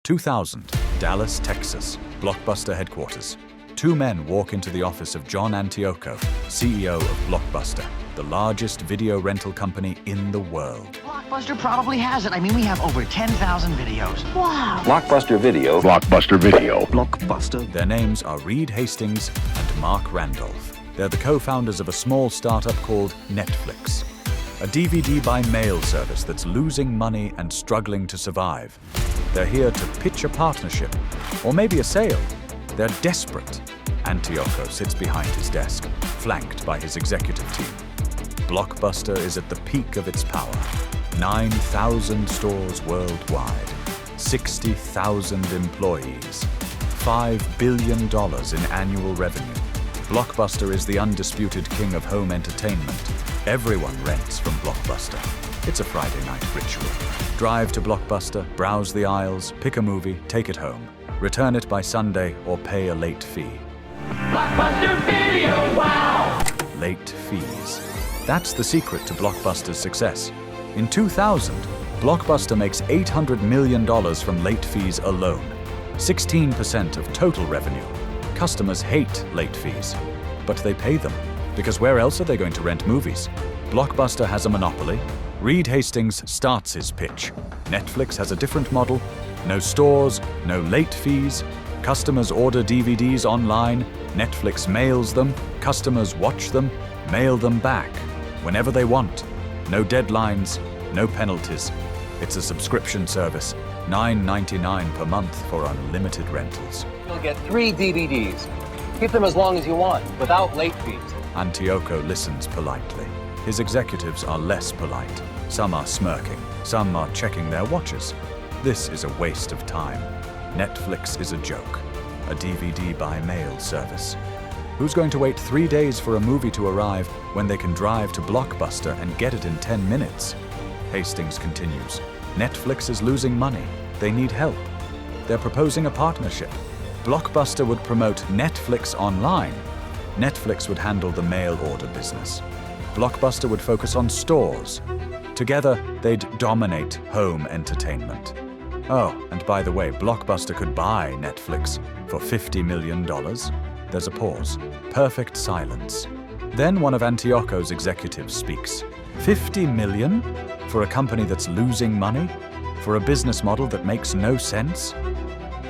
2000, Dallas, Texas, Blockbuster headquarters. Two men walk into the office of John Antioco, CEO of Blockbuster, the largest video rental company in the world. Blockbuster probably has it. I mean, we have over 10,000 videos. Wow. Blockbuster Video. Blockbuster Video. Blockbuster. Their names are Reed Hastings and Mark Randolph. They're the co-founders of a small startup called Netflix, a DVD by mail service that's losing money and struggling to survive. They're here to pitch a partnership, or maybe a sale. They're desperate. Antioco sits behind his desk, flanked by his executive team. Blockbuster is at the peak of its power. 9,000 stores worldwide, 60,000 employees, $5 billion in annual revenue. Blockbuster is the undisputed king of home entertainment. Everyone rents from Blockbuster. It's a Friday night ritual. Drive to Blockbuster, browse the aisles, pick a movie, take it home. Return it by Sunday or pay a late fee. Blockbuster Video, wow! Late fees. That's the secret to Blockbuster's success. In 2000, Blockbuster makes $800 million from late fees alone, 16% of total revenue. Customers hate late fees, but they pay them, because where else are they going to rent movies? Blockbuster has a monopoly. Reed Hastings starts his pitch. Netflix has a different model. No stores, no late fees. Customers order DVDs online. Netflix mails them. Customers watch them, mail them back whenever they want. No deadlines, no penalties. It's a subscription service, $9.99 per month for unlimited rentals. You'll get 3 DVDs. Keep them as long as you want, without late fees. Antioco listens politely. His executives are less polite. Some are smirking, some are checking their watches. This is a waste of time. Netflix is a joke, a DVD by mail service. Who's going to wait 3 days for a movie to arrive when they can drive to Blockbuster and get it in 10 minutes? Hastings continues. Netflix is losing money. They need help. They're proposing a partnership. Blockbuster would promote Netflix online. Netflix would handle the mail order business. Blockbuster would focus on stores. Together, they'd dominate home entertainment. Oh, and by the way, Blockbuster could buy Netflix for $50 million. There's a pause. Perfect silence. Then one of Antioco's executives speaks. $50 million? For a company that's losing money? For a business model that makes no sense?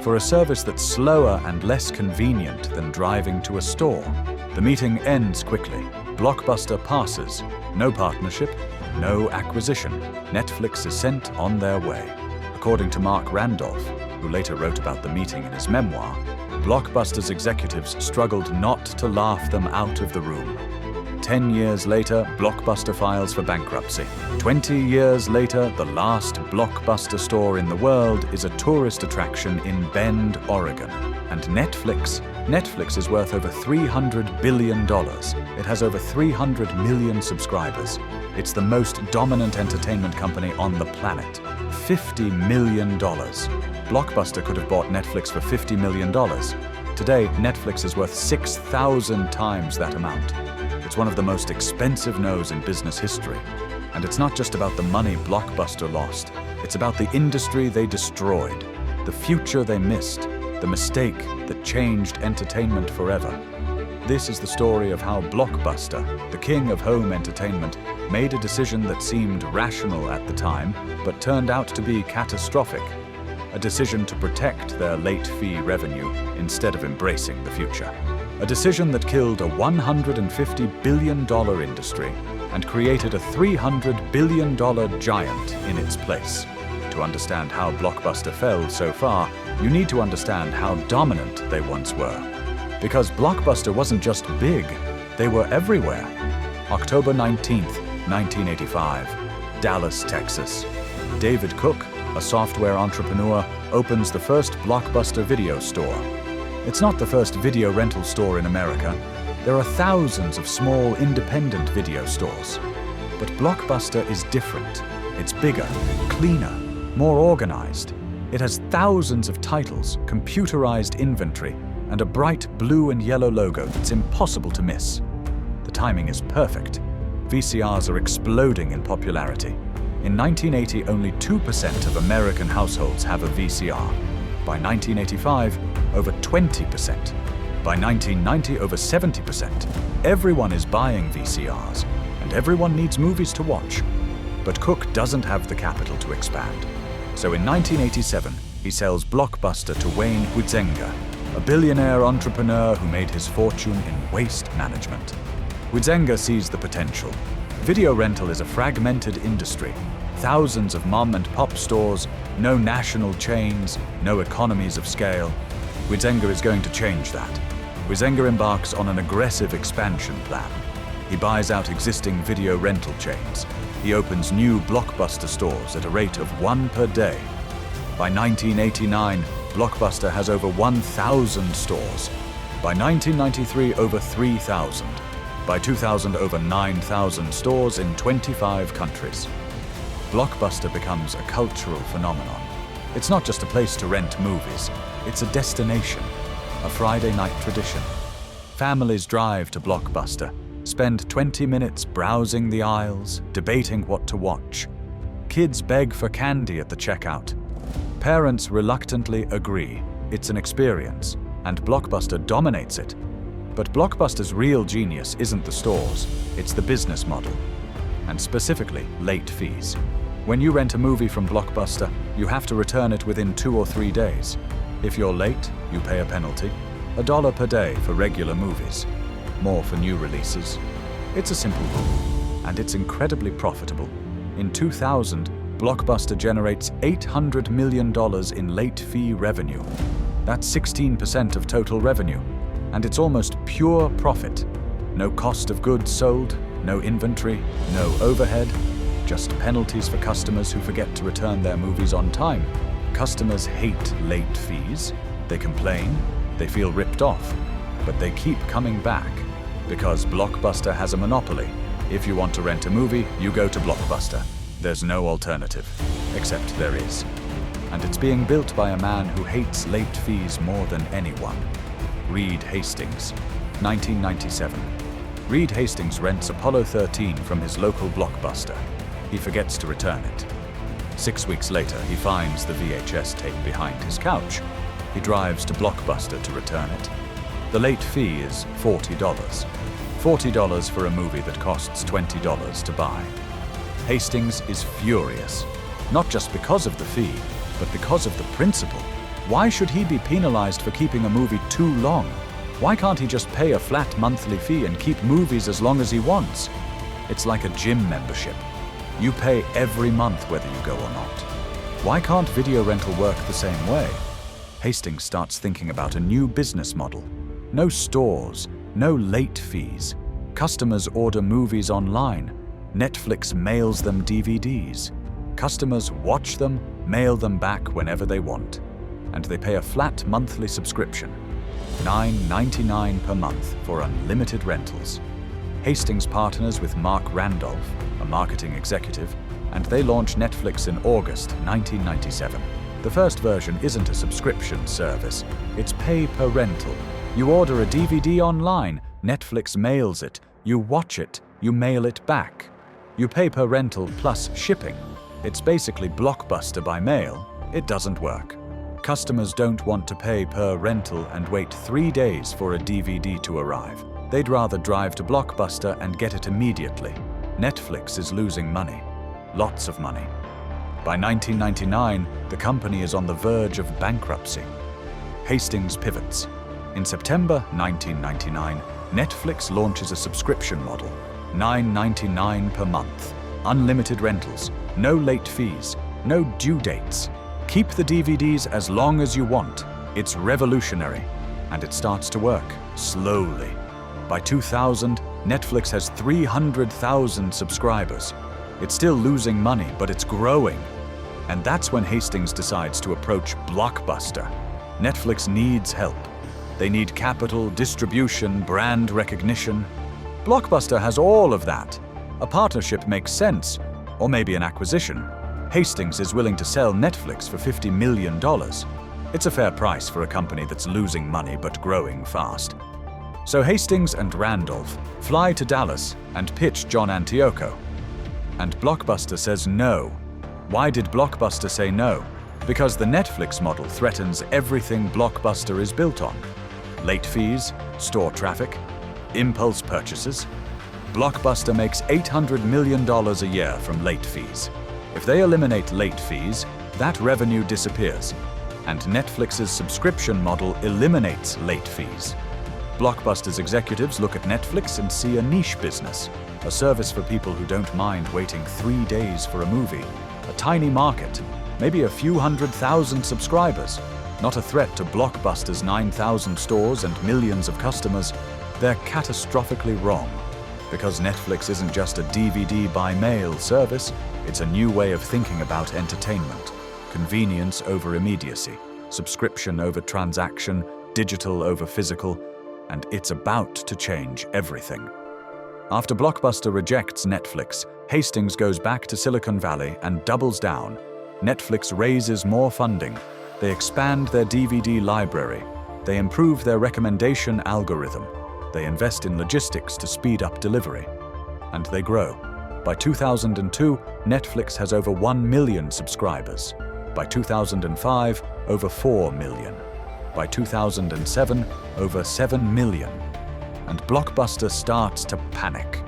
For a service that's slower and less convenient than driving to a store? The meeting ends quickly. Blockbuster passes. No partnership, no acquisition. Netflix is sent on their way. According to Mark Randolph, who later wrote about the meeting in his memoir, Blockbuster's executives struggled not to laugh them out of the room. 10 years later, Blockbuster files for bankruptcy. 20 years later, the last Blockbuster store in the world is a tourist attraction in Bend, Oregon. And Netflix is worth over $300 billion. It has over 300 million subscribers. It's the most dominant entertainment company on the planet. $50 million. Blockbuster could have bought Netflix for $50 million. Today, Netflix is worth 6,000 times that amount. It's one of the most expensive no's in business history. And it's not just about the money Blockbuster lost. It's about the industry they destroyed, the future they missed, the mistake that changed entertainment forever. This is the story of how Blockbuster, the king of home entertainment, made a decision that seemed rational at the time, but turned out to be catastrophic. A decision to protect their late fee revenue instead of embracing the future. A decision that killed a $150 billion industry and created a $300 billion giant in its place. To understand how Blockbuster fell so far, you need to understand how dominant they once were. Because Blockbuster wasn't just big, they were everywhere. October 19th, 1985, Dallas, Texas. David Cook, a software entrepreneur, opens the first Blockbuster video store. It's not the first video rental store in America. There are thousands of small, independent video stores. But Blockbuster is different. It's bigger, cleaner, more organized. It has thousands of titles, computerized inventory, and a bright blue and yellow logo that's impossible to miss. The timing is perfect. VCRs are exploding in popularity. In 1980, only 2% of American households have a VCR. By 1985, over 20%. By 1990, over 70%. Everyone is buying VCRs, and everyone needs movies to watch. But Cook doesn't have the capital to expand. So in 1987, he sells Blockbuster to Wayne Huizenga, a billionaire entrepreneur who made his fortune in waste management. Huizenga sees the potential. Video rental is a fragmented industry. Thousands of mom and pop stores, no national chains, no economies of scale. Huizenga is going to change that. Huizenga embarks on an aggressive expansion plan. He buys out existing video rental chains. He opens new Blockbuster stores at a rate of 1 per day. By 1989, Blockbuster has over 1,000 stores. By 1993, over 3,000. By 2000, over 9,000 stores in 25 countries. Blockbuster becomes a cultural phenomenon. It's not just a place to rent movies, it's a destination, a Friday night tradition. Families drive to Blockbuster, spend 20 minutes browsing the aisles, debating what to watch. Kids beg for candy at the checkout. Parents reluctantly agree. It's an experience, and Blockbuster dominates it. But Blockbuster's real genius isn't the stores, it's the business model, and specifically late fees. When you rent a movie from Blockbuster, you have to return it within 2 or 3 days. If you're late, you pay a penalty, $1 per day for regular movies, more for new releases. It's a simple rule, and it's incredibly profitable. In 2000, Blockbuster generates $800 million in late fee revenue. That's 16% of total revenue, and it's almost pure profit. No cost of goods sold, no inventory, no overhead, just penalties for customers who forget to return their movies on time. Customers hate late fees, they complain, they feel ripped off, but they keep coming back because Blockbuster has a monopoly. If you want to rent a movie, you go to Blockbuster. There's no alternative, except there is. And it's being built by a man who hates late fees more than anyone. Reed Hastings, 1997. Reed Hastings rents Apollo 13 from his local Blockbuster. He forgets to return it. 6 weeks later, he finds the VHS tape behind his couch. He drives to Blockbuster to return it. The late fee is $40. $40 for a movie that costs $20 to buy. Hastings is furious, not just because of the fee, but because of the principle. Why should he be penalized for keeping a movie too long? Why can't he just pay a flat monthly fee and keep movies as long as he wants? It's like a gym membership. You pay every month whether you go or not. Why can't video rental work the same way? Hastings starts thinking about a new business model. No stores, no late fees. Customers order movies online. Netflix mails them DVDs. Customers watch them, mail them back whenever they want. And they pay a flat monthly subscription, $9.99 per month for unlimited rentals. Hastings partners with Mark Randolph, a marketing executive, and they launch Netflix in August 1997. The first version isn't a subscription service, it's pay per rental. You order a DVD online, Netflix mails it, you watch it, you mail it back. You pay per rental plus shipping. It's basically Blockbuster by mail. It doesn't work. Customers don't want to pay per rental and wait 3 days for a DVD to arrive. They'd rather drive to Blockbuster and get it immediately. Netflix is losing money. Lots of money. By 1999, the company is on the verge of bankruptcy. Hastings pivots. In September 1999, Netflix launches a subscription model, $9.99 per month, unlimited rentals, no late fees, no due dates. Keep the DVDs as long as you want. It's revolutionary, and it starts to work, slowly. By 2000, Netflix has 300,000 subscribers. It's still losing money, but it's growing. And that's when Hastings decides to approach Blockbuster. Netflix needs help. They need capital, distribution, brand recognition. Blockbuster has all of that. A partnership makes sense, or maybe an acquisition. Hastings is willing to sell Netflix for $50 million. It's a fair price for a company that's losing money but growing fast. So Hastings and Randolph fly to Dallas and pitch John Antioco. And Blockbuster says no. Why did Blockbuster say no? Because the Netflix model threatens everything Blockbuster is built on. Late fees, store traffic, impulse purchases. Blockbuster makes $800 million a year from late fees. If they eliminate late fees, that revenue disappears, and Netflix's subscription model eliminates late fees. Blockbuster's executives look at Netflix and see a niche business, a service for people who don't mind waiting 3 days for a movie, a tiny market, maybe a few 100,000 subscribers, not a threat to Blockbuster's 9,000 stores and millions of customers. They're catastrophically wrong. Because Netflix isn't just a DVD by mail service, it's a new way of thinking about entertainment. Convenience over immediacy, subscription over transaction, digital over physical, and it's about to change everything. After Blockbuster rejects Netflix, Hastings goes back to Silicon Valley and doubles down. Netflix raises more funding. They expand their DVD library. They improve their recommendation algorithm. They invest in logistics to speed up delivery. And they grow. By 2002, Netflix has over 1 million subscribers. By 2005, over 4 million. By 2007, over 7 million. And Blockbuster starts to panic.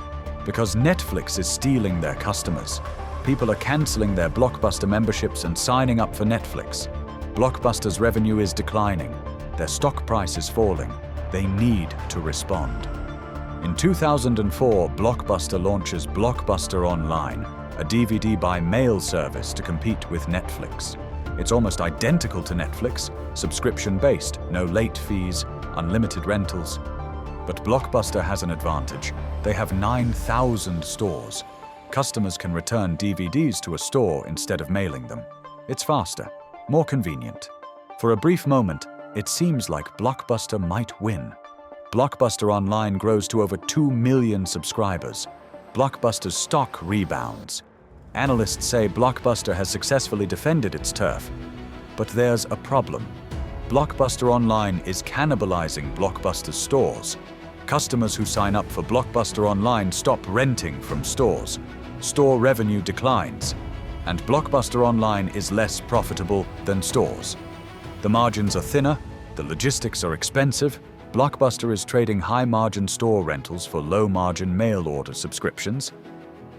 Because Netflix is stealing their customers. People are canceling their Blockbuster memberships and signing up for Netflix. Blockbuster's revenue is declining. Their stock price is falling. They need to respond. In 2004, Blockbuster launches Blockbuster Online, a DVD by mail service to compete with Netflix. It's almost identical to Netflix, subscription-based, no late fees, unlimited rentals. But Blockbuster has an advantage. They have 9,000 stores. Customers can return DVDs to a store instead of mailing them. It's faster, more convenient. For a brief moment, it seems like Blockbuster might win. Blockbuster Online grows to over 2 million subscribers. Blockbuster's stock rebounds. Analysts say Blockbuster has successfully defended its turf. But there's a problem. Blockbuster Online is cannibalizing Blockbuster's stores. Customers who sign up for Blockbuster Online stop renting from stores. Store revenue declines. And Blockbuster Online is less profitable than stores. The margins are thinner, the logistics are expensive. Blockbuster is trading high-margin store rentals for low-margin mail-order subscriptions.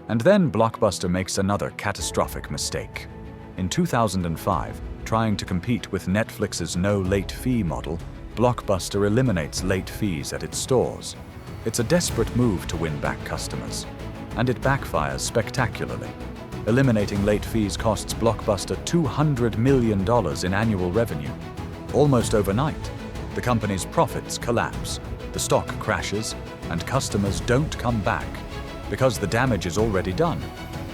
And then Blockbuster makes another catastrophic mistake. In 2005, trying to compete with Netflix's no-late-fee model, Blockbuster eliminates late fees at its stores. It's a desperate move to win back customers. And it backfires spectacularly. Eliminating late fees costs Blockbuster $200 million in annual revenue. Almost overnight, the company's profits collapse, the stock crashes, and customers don't come back. Because the damage is already done.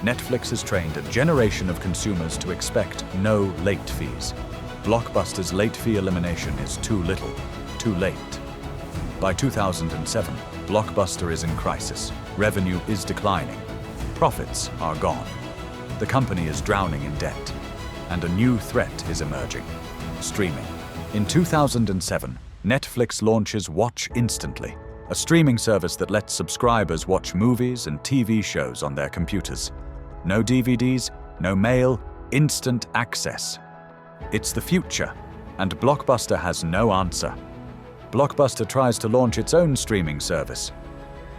Netflix has trained a generation of consumers to expect no late fees. Blockbuster's late fee elimination is too little, too late. By 2007, Blockbuster is in crisis. Revenue is declining. Profits are gone. The company is drowning in debt. And a new threat is emerging: streaming. In 2007, Netflix launches Watch Instantly, a streaming service that lets subscribers watch movies and TV shows on their computers. No DVDs, no mail, instant access. It's the future, and Blockbuster has no answer. Blockbuster tries to launch its own streaming service,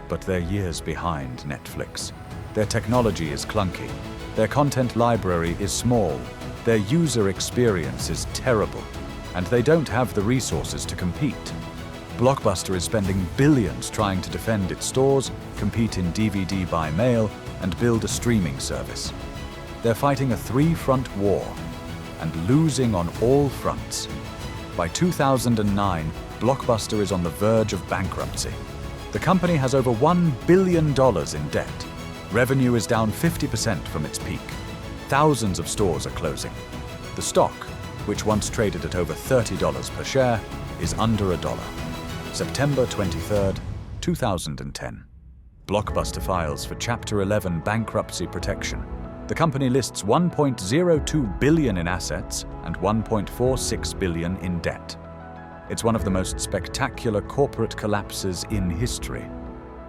but they're years behind Netflix. Their technology is clunky, their content library is small, their user experience is terrible, and they don't have the resources to compete. Blockbuster is spending billions trying to defend its stores, compete in DVD by mail, and build a streaming service. They're fighting a three-front war and losing on all fronts. By 2009, Blockbuster is on the verge of bankruptcy. The company has over $1 billion in debt. Revenue is down 50% from its peak. Thousands of stores are closing. The stock, which once traded at over $30 per share, is under $1. September 23, 2010. Blockbuster files for Chapter 11 bankruptcy protection. The company lists $1.02 billion in assets and $1.46 billion in debt. It's one of the most spectacular corporate collapses in history.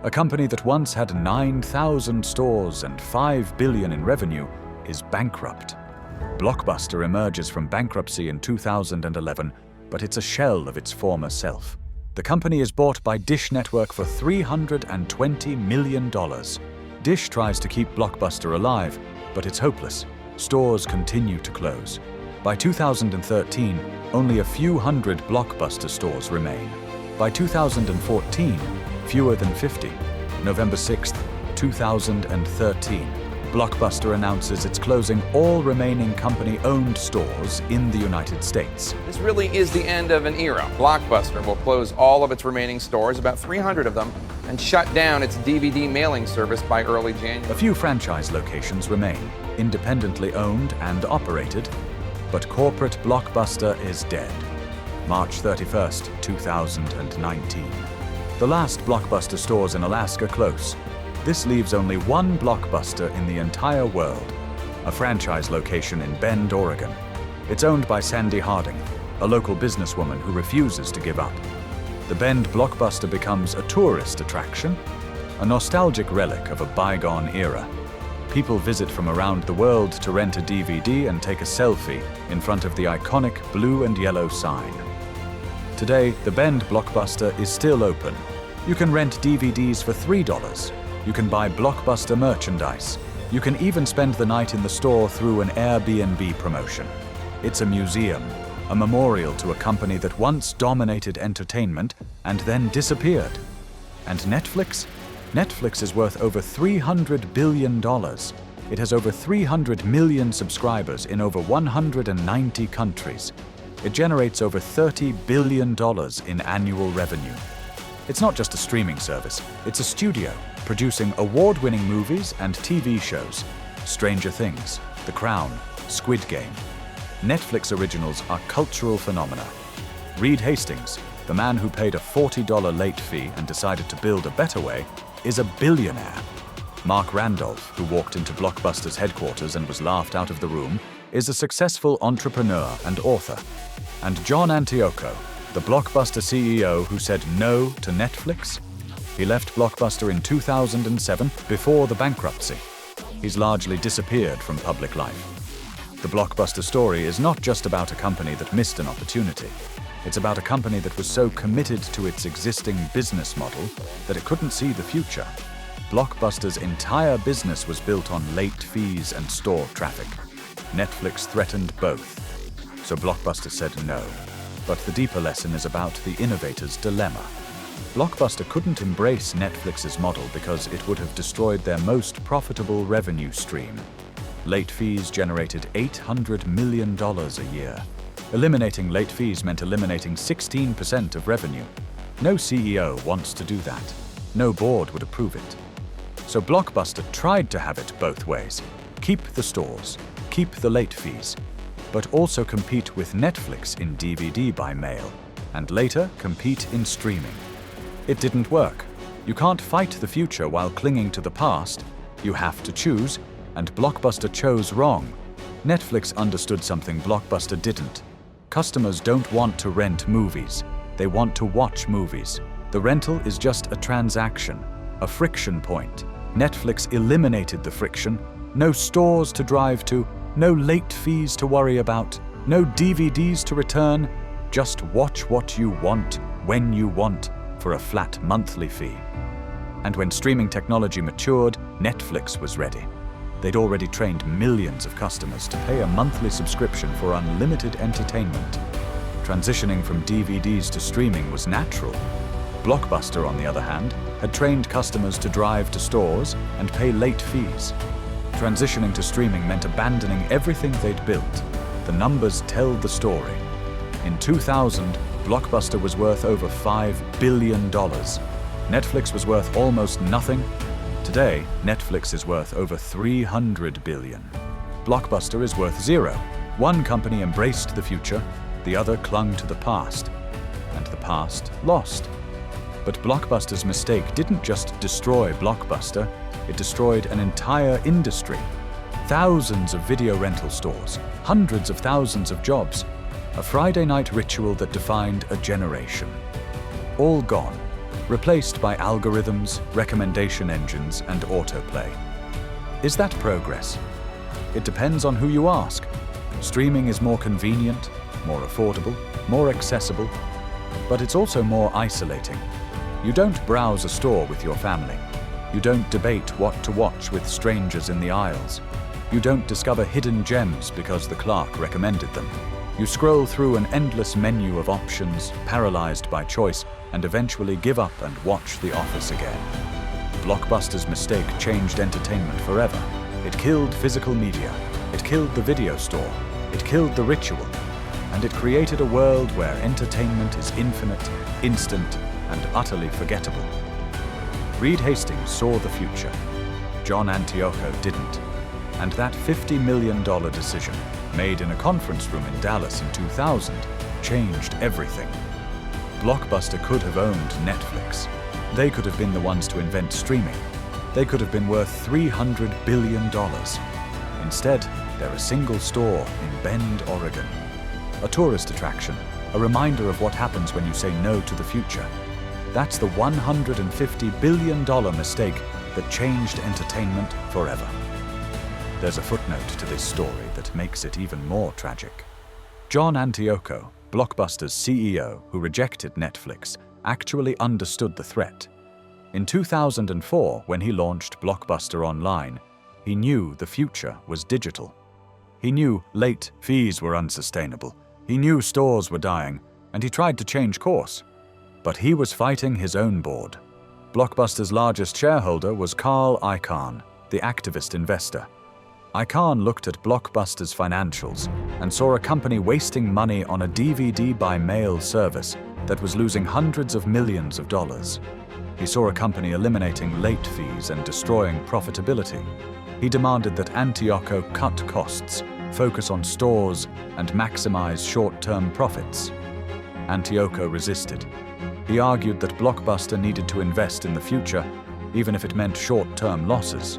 A company that once had 9,000 stores and $5 billion in revenue is bankrupt. Blockbuster emerges from bankruptcy in 2011, but it's a shell of its former self. The company is bought by Dish Network for $320 million. Dish tries to keep Blockbuster alive, but it's hopeless. Stores continue to close. By 2013, only a few hundred Blockbuster stores remain. By 2014, fewer than 50. November 6, 2013. Blockbuster announces it's closing all remaining company-owned stores in the United States. This really is the end of an era. Blockbuster will close all of its remaining stores, about 300 of them, and shut down its DVD mailing service by early January. A few franchise locations remain, independently owned and operated, but corporate Blockbuster is dead. March 31st, 2019. The last Blockbuster stores in Alaska close. This leaves only one Blockbuster in the entire world, a franchise location in Bend, Oregon. It's owned by Sandy Harding, a local businesswoman who refuses to give up. The Bend Blockbuster becomes a tourist attraction, a nostalgic relic of a bygone era. People visit from around the world to rent a DVD and take a selfie in front of the iconic blue and yellow sign. Today, the Bend Blockbuster is still open. You can rent DVDs for $3. You can buy Blockbuster merchandise. You can even spend the night in the store through an Airbnb promotion. It's a museum, a memorial to a company that once dominated entertainment and then disappeared. And Netflix? Netflix is worth over $300 billion. It has over 300 million subscribers in over 190 countries. It generates over $30 billion in annual revenue. It's not just a streaming service, it's a studio, producing award-winning movies and TV shows. Stranger Things, The Crown, Squid Game. Netflix originals are cultural phenomena. Reed Hastings, the man who paid a $40 late fee and decided to build a better way, is a billionaire. Mark Randolph, who walked into Blockbuster's headquarters and was laughed out of the room, is a successful entrepreneur and author. And John Antioco, the Blockbuster CEO who said no to Netflix? He left Blockbuster in 2007 before the bankruptcy. He's largely disappeared from public life. The Blockbuster story is not just about a company that missed an opportunity. It's about a company that was so committed to its existing business model that it couldn't see the future. Blockbuster's entire business was built on late fees and store traffic. Netflix threatened both. So Blockbuster said no. But the deeper lesson is about the innovator's dilemma. Blockbuster couldn't embrace Netflix's model because it would have destroyed their most profitable revenue stream. Late fees generated $800 million a year. Eliminating late fees meant eliminating 16% of revenue. No CEO wants to do that. No board would approve it. So Blockbuster tried to have it both ways. Keep the stores, keep the late fees, but also compete with Netflix in DVD by mail, and later compete in streaming. It didn't work. You can't fight the future while clinging to the past. You have to choose, and Blockbuster chose wrong. Netflix understood something Blockbuster didn't. Customers don't want to rent movies. They want to watch movies. The rental is just a transaction, a friction point. Netflix eliminated the friction. No stores to drive to, no late fees to worry about, no DVDs to return. Just watch what you want, when you want, for a flat monthly fee. And when streaming technology matured, Netflix was ready. They'd already trained millions of customers to pay a monthly subscription for unlimited entertainment. Transitioning from DVDs to streaming was natural. Blockbuster, on the other hand, had trained customers to drive to stores and pay late fees. Transitioning to streaming meant abandoning everything they'd built. The numbers tell the story. In 2000, Blockbuster was worth over $5 billion. Netflix was worth almost nothing. Today, Netflix is worth over $300 billion. Blockbuster is worth zero. One company embraced the future, the other clung to the past. And the past lost. But Blockbuster's mistake didn't just destroy Blockbuster, it destroyed an entire industry. Thousands of video rental stores, hundreds of thousands of jobs, a Friday night ritual that defined a generation. All gone, replaced by algorithms, recommendation engines, and autoplay. Is that progress? It depends on who you ask. Streaming is more convenient, more affordable, more accessible, but it's also more isolating. You don't browse a store with your family. You don't debate what to watch with strangers in the aisles. You don't discover hidden gems because the clerk recommended them. You scroll through an endless menu of options, paralyzed by choice, and eventually give up and watch The Office again. Blockbuster's mistake changed entertainment forever. It killed physical media. It killed the video store. It killed the ritual. And it created a world where entertainment is infinite, instant, and utterly forgettable. Reed Hastings saw the future. John Antioco didn't. And that $50 million decision, made in a conference room in Dallas in 2000, changed everything. Blockbuster could have owned Netflix. They could have been the ones to invent streaming. They could have been worth $300 billion. Instead, they're a single store in Bend, Oregon. A tourist attraction, a reminder of what happens when you say no to the future. That's the $150 billion mistake that changed entertainment forever. There's a footnote to this story that makes it even more tragic. John Antioco, Blockbuster's CEO who rejected Netflix, actually understood the threat. In 2004, when he launched Blockbuster Online, he knew the future was digital. He knew late fees were unsustainable. He knew stores were dying, and he tried to change course. But he was fighting his own board. Blockbuster's largest shareholder was Carl Icahn, the activist investor. Icahn looked at Blockbuster's financials and saw a company wasting money on a DVD by mail service that was losing hundreds of millions of dollars. He saw a company eliminating late fees and destroying profitability. He demanded that Antioco cut costs, focus on stores, and maximize short-term profits. Antioco resisted. He argued that Blockbuster needed to invest in the future, even if it meant short-term losses.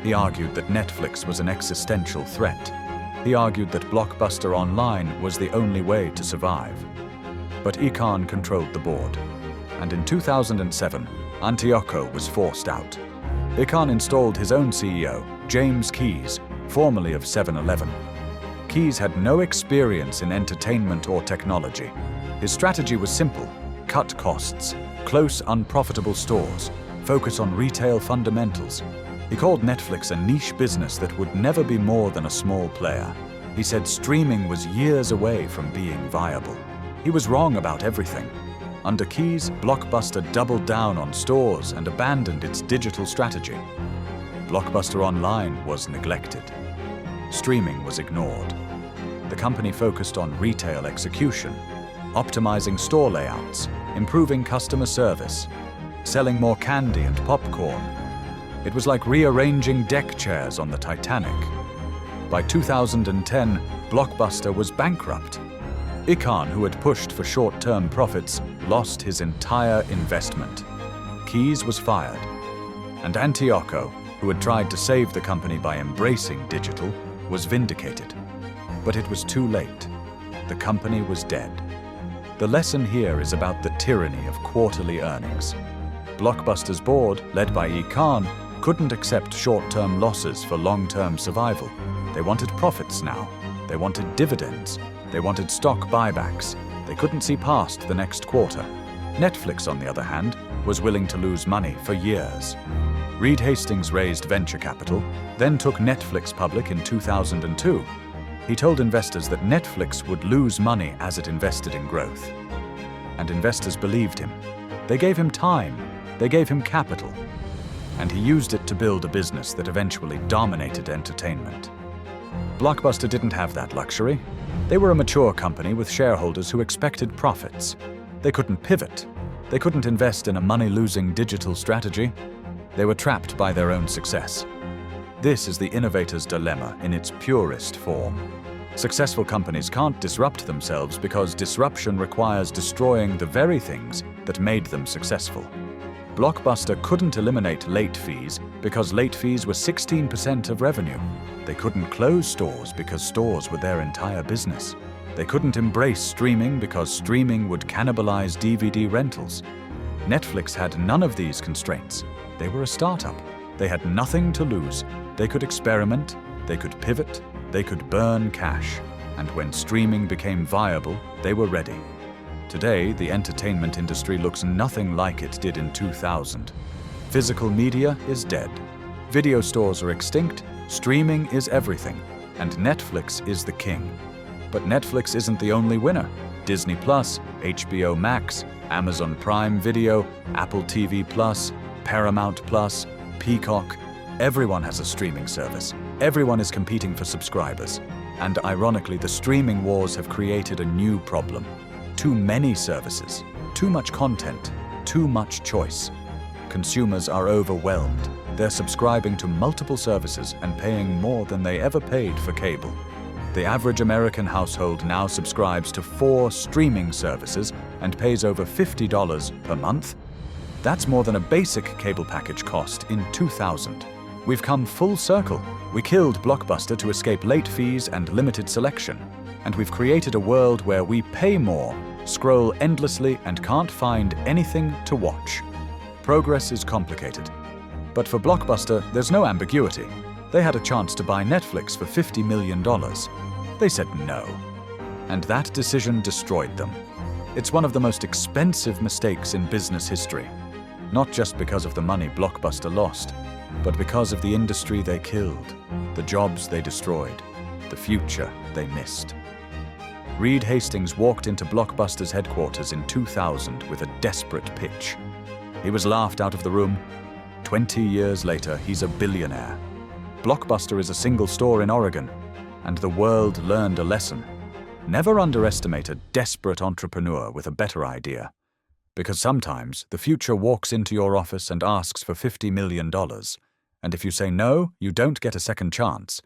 He argued that Netflix was an existential threat. He argued that Blockbuster Online was the only way to survive. But Icahn controlled the board, and in 2007, Antioco was forced out. Icahn installed his own CEO, James Keyes, formerly of 7-Eleven. Keyes had no experience in entertainment or technology. His strategy was simple: cut costs, close unprofitable stores, focus on retail fundamentals. He called Netflix a niche business that would never be more than a small player. He said streaming was years away from being viable. He was wrong about everything. Under Keyes, Blockbuster doubled down on stores and abandoned its digital strategy. Blockbuster Online was neglected. Streaming was ignored. The company focused on retail execution, optimizing store layouts, improving customer service, selling more candy and popcorn. It was like rearranging deck chairs on the Titanic. By 2010, Blockbuster was bankrupt. Icahn, who had pushed for short-term profits, lost his entire investment. Keyes was fired, and Antioco, who had tried to save the company by embracing digital, was vindicated. But it was too late. The company was dead. The lesson here is about the tyranny of quarterly earnings. Blockbuster's board, led by Icahn, couldn't accept short-term losses for long-term survival. They wanted profits now. They wanted dividends. They wanted stock buybacks. They couldn't see past the next quarter. Netflix, on the other hand, was willing to lose money for years. Reed Hastings raised venture capital, then took Netflix public in 2002. He told investors that Netflix would lose money as it invested in growth. And investors believed him. They gave him time. They gave him capital. And he used it to build a business that eventually dominated entertainment. Blockbuster didn't have that luxury. They were a mature company with shareholders who expected profits. They couldn't pivot. They couldn't invest in a money-losing digital strategy. They were trapped by their own success. This is the innovator's dilemma in its purest form. Successful companies can't disrupt themselves because disruption requires destroying the very things that made them successful. Blockbuster couldn't eliminate late fees because late fees were 16% of revenue. They couldn't close stores because stores were their entire business. They couldn't embrace streaming because streaming would cannibalize DVD rentals. Netflix had none of these constraints. They were a startup. They had nothing to lose. They could experiment, they could pivot, they could burn cash. And when streaming became viable, they were ready. Today, the entertainment industry looks nothing like it did in 2000. Physical media is dead. Video stores are extinct, streaming is everything, and Netflix is the king. But Netflix isn't the only winner. Disney+, HBO Max, Amazon Prime Video, Apple TV+, Paramount+, Peacock. Everyone has a streaming service. Everyone is competing for subscribers. And ironically, the streaming wars have created a new problem. Too many services, too much content, too much choice. Consumers are overwhelmed. They're subscribing to multiple services and paying more than they ever paid for cable. The average American household now subscribes to 4 streaming services and pays over $50 per month. That's more than a basic cable package cost in 2000. We've come full circle. We killed Blockbuster to escape late fees and limited selection. And we've created a world where we pay more, scroll endlessly, and can't find anything to watch. Progress is complicated. But for Blockbuster, there's no ambiguity. They had a chance to buy Netflix for $50 million. They said no. And that decision destroyed them. It's one of the most expensive mistakes in business history. Not just because of the money Blockbuster lost, but because of the industry they killed, the jobs they destroyed, the future they missed. Reed Hastings walked into Blockbuster's headquarters in 2000 with a desperate pitch. He was laughed out of the room. 20 years later, he's a billionaire. Blockbuster is a single store in Oregon, and the world learned a lesson. Never underestimate a desperate entrepreneur with a better idea, because sometimes the future walks into your office and asks for $50 million, and if you say no, you don't get a second chance.